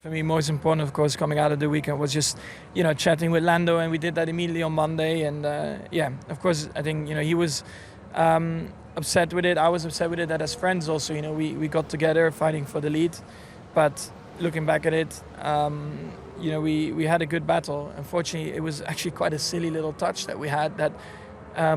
For me, most important, of course, coming out of the weekend was just, chatting with Lando, and we did that immediately on Monday. And of course, I think he was upset with it. I was upset with it. That as friends, also, we got together fighting for the lead. But looking back at it, we had a good battle. Unfortunately, it was actually quite a silly little touch that we had that.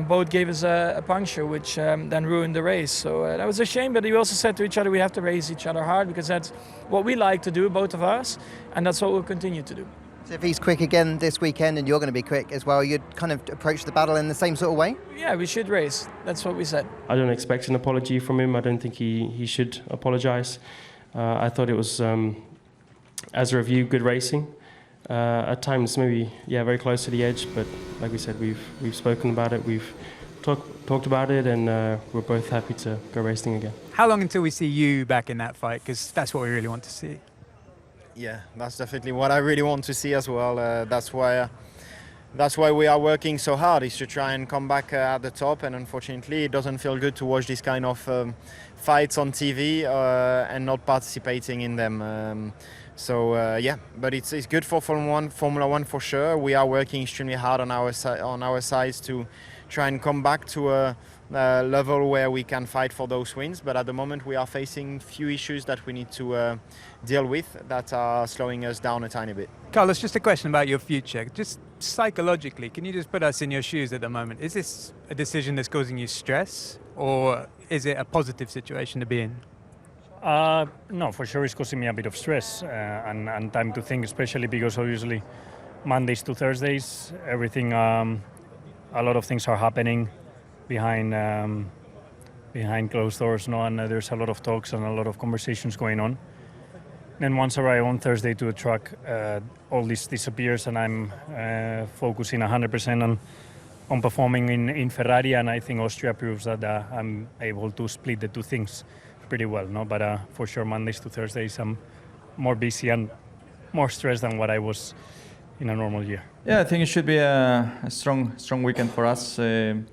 Both gave us a puncture, which then ruined the race. So that was a shame, but we also said to each other we have to race each other hard, because that's what we like to do, both of us, and that's what we'll continue to do. So if he's quick again this weekend and you're going to be quick as well, you'd kind of approach the battle in the same sort of way? Yeah, we should race. That's what we said. I don't expect an apology from him. I don't think he should apologise. I thought it was, as a review, good racing. At times, maybe, very close to the edge, but like we said, we've spoken about it, we've talked about it, and we're both happy to go racing again. How long until we see you back in that fight? Because that's what we really want to see. Yeah, that's definitely what I really want to see as well. That's why we are working so hard, is to try and come back at the top. And unfortunately, it doesn't feel good to watch this kind of fights on TV and not participating in them. But it's good for Formula One for sure. We are working extremely hard on our sides to try and come back to a level where we can fight for those wins. But at the moment, we are facing few issues that we need to deal with that are slowing us down a tiny bit. Carlos, just a question about your future. Just psychologically, can you just put us in your shoes at the moment? Is this a decision that's causing you stress, or is it a positive situation to be in? No, for sure it's causing me a bit of stress and time to think, especially because obviously Mondays to Thursdays, everything, a lot of things are happening behind closed doors, and there's a lot of talks and a lot of conversations going on. Then once I arrive on Thursday to the track, all this disappears, and I'm focusing 100% on performing in Ferrari, and I think Austria proves that I'm able to split the two things pretty well, but for sure Mondays to Thursdays I'm more busy and more stressed than what I was in a normal year. Yeah, I think it should be a strong weekend for us. We're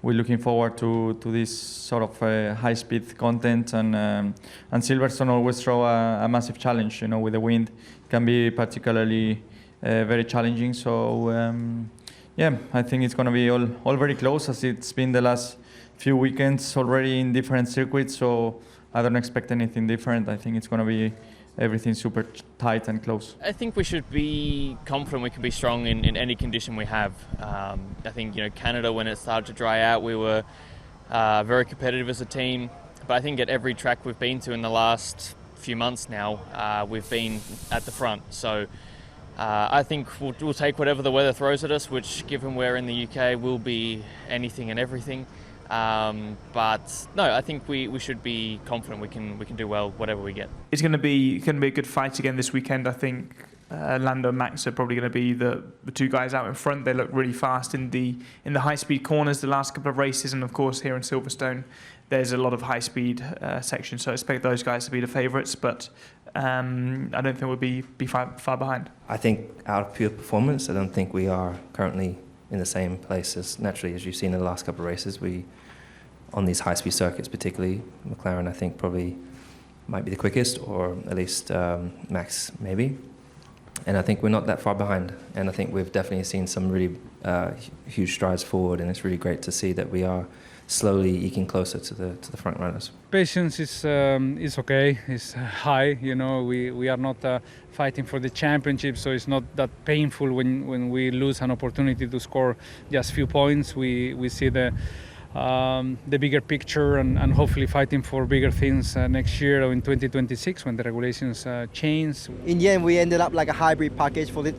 looking forward to this sort of high-speed content, and Silverstone always throw a massive challenge. With the wind, it can be particularly very challenging. So I think it's going to be all very close, as it's been the last few weekends already in different circuits. So I don't expect anything different. I think it's going to be everything super tight and close. I think we should be confident we can be strong in any condition we have. I think Canada, when it started to dry out, we were very competitive as a team. But I think at every track we've been to in the last few months now, we've been at the front. So I think we'll take whatever the weather throws at us, which, given we're in the UK, will be anything and everything. But no, I think we should be confident we can do well whatever we get. It's going to be a good fight again this weekend. I think Lando and Max are probably going to be the two guys out in front. They look really fast in the high speed corners the last couple of races, and of course here in Silverstone there's a lot of high speed sections. So I expect those guys to be the favourites, but I don't think we'll be far behind. I think out of pure performance, I don't think we are currently in the same place as you've seen in the last couple of races. On these high-speed circuits particularly, McLaren I think probably might be the quickest, or at least Max maybe. And I think we're not that far behind. And I think we've definitely seen some really huge strides forward, and it's really great to see that we are slowly eking closer to the front runners. Patience is okay, it's high, we are not fighting for the championship, so it's not that painful when we lose an opportunity to score just few points. We see the bigger picture and hopefully fighting for bigger things next year or in 2026 when the regulations change. In the end, we ended up like a hybrid package for this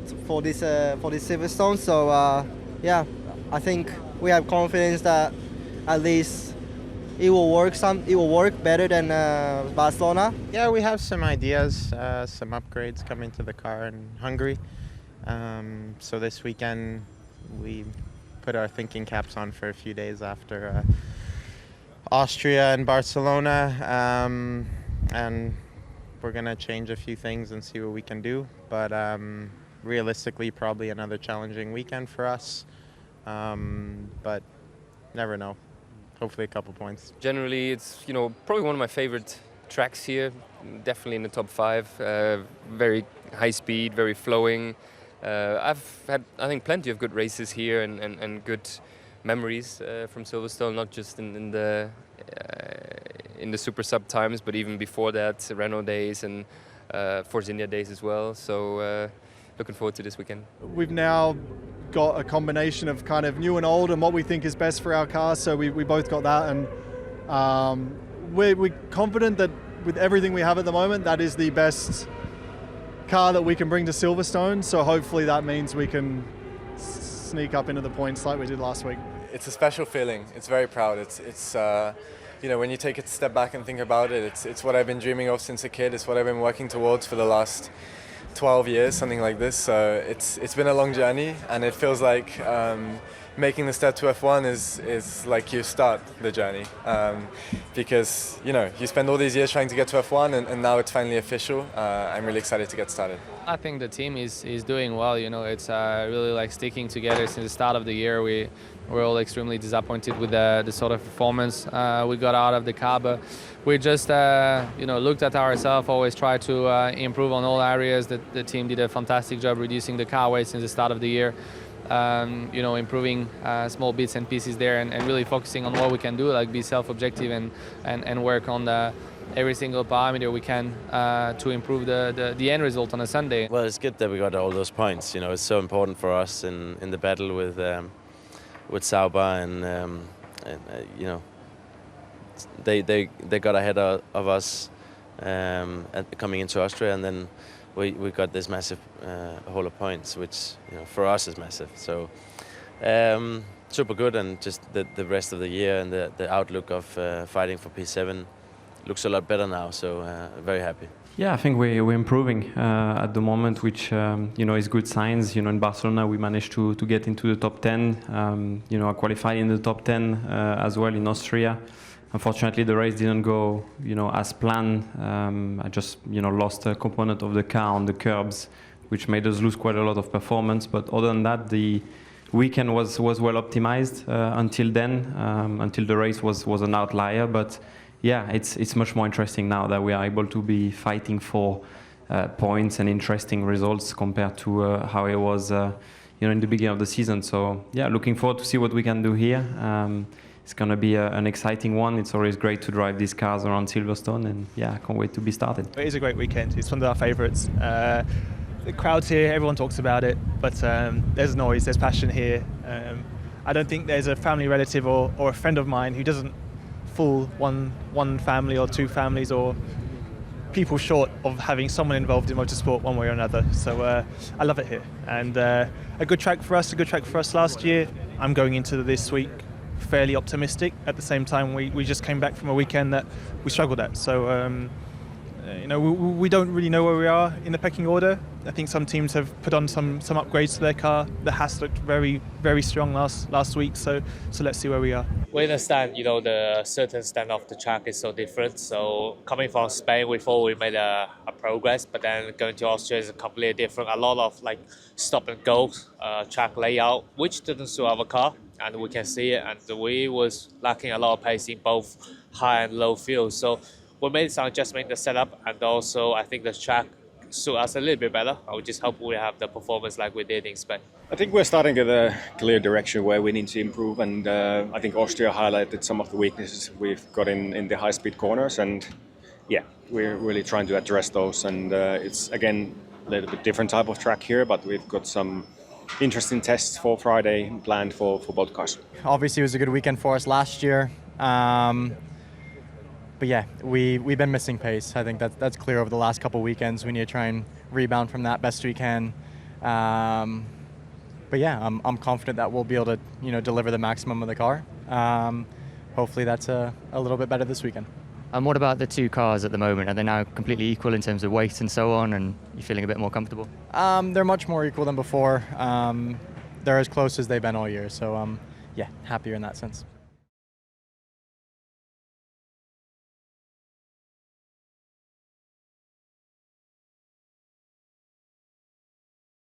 Silverstone. So I think we have confidence that at least it will work. It will work better than Barcelona. Yeah, we have some ideas, some upgrades coming to the car in Hungary. So this weekend we put our thinking caps on for a few days after Austria and Barcelona, and we're gonna change a few things and see what we can do. But realistically, probably another challenging weekend for us. But never know. Hopefully, a couple points. Generally, it's probably one of my favorite tracks here. Definitely in the top 5. Very high speed, very flowing. I've had, I think, plenty of good races here and good memories from Silverstone, not just in the Super Sub times, but even before that, Renault days and Force India days as well. So looking forward to this weekend. We've now got a combination of kind of new and old and what we think is best for our car, so we both got that, and we're confident that with everything we have at the moment, that is the best car that we can bring to Silverstone, so hopefully that means we can sneak up into the points like we did last week. It's a special feeling. It's very proud. It's you know, when you take a step back and think about it, it's what I've been dreaming of since a kid. It's what I've been working towards for the last 12 years, something like this. So it's been a long journey, and it feels like making the step to F1 is like you start the journey, because you know you spend all these years trying to get to F1, and now it's finally official. I'm really excited to get started. I think the team is doing well. You know, it's really like sticking together since the start of the year. We're all extremely disappointed with the sort of performance we got out of the car, but we just you know, looked at ourselves, always tried to improve on all areas. The team did a fantastic job reducing the car weight since the start of the year. You know, improving small bits and pieces there, and really focusing on what we can do, like be self-objective and work on every single parameter we can to improve the end result on a Sunday. Well, it's good that we got all those points. You know, it's so important for us in the battle with Sauber, and you know, they got ahead of us coming into Austria, and then we got this massive haul of points, which, you know, for us is massive. So super good, and just the rest of the year and the outlook of fighting for P7 looks a lot better now. So very happy. Yeah, I think we're improving at the moment, which you know, is good signs. You know, in Barcelona we managed to get into the top 10. You know, I qualified in the top 10 as well in Austria. Unfortunately, the race didn't go, you know, as planned. I just, you know, lost a component of the car on the curbs, which made us lose quite a lot of performance. But other than that, the weekend was well optimized until then, until the race was an outlier. But yeah, it's much more interesting now that we are able to be fighting for points and interesting results compared to how it was, you know, in the beginning of the season. So yeah, looking forward to see what we can do here. It's going to be an exciting one. It's always great to drive these cars around Silverstone, and yeah, I can't wait to be started. It is a great weekend. It's one of our favourites. The crowd's here, everyone talks about it, but there's noise, there's passion here. I don't think there's a family relative or a friend of mine who doesn't fall one family or two families or people short of having someone involved in motorsport one way or another. So I love it here, and a good track for us last year. I'm going into this week fairly optimistic. At the same time, we just came back from a weekend that we struggled at. So you know, we don't really know where we are in the pecking order. I think some teams have put on some upgrades to their car. The Haas looked very, very strong last week. So let's see where we are. We understand, you know, the certain stand of the track is so different. So coming from Spain, we thought we made a progress, but then going to Austria is completely different. A lot of like stop and go track layout, which didn't suit our car, and we can see it. And we was lacking a lot of pace in both high and low fields. So we made some adjustment in the setup, and also I think the track suit us a little bit better. I would just hope we have the performance like we did in Spain. I think we're starting to get a clear direction where we need to improve, and I think Austria highlighted some of the weaknesses we've got in the high-speed corners, and yeah, we're really trying to address those. And it's again a little bit different type of track here, but we've got some interesting tests for Friday planned for both cars. Obviously, it was a good weekend for us last year. But yeah, we've been missing pace. I think that's clear over the last couple of weekends. We need to try and rebound from that best we can. But yeah, I'm confident that we'll be able to, you know, deliver the maximum of the car. Hopefully that's a little bit better this weekend. And what about the two cars at the moment? Are they now completely equal in terms of weight and so on, and you feeling a bit more comfortable? They're much more equal than before. They're as close as they've been all year. So yeah, happier in that sense.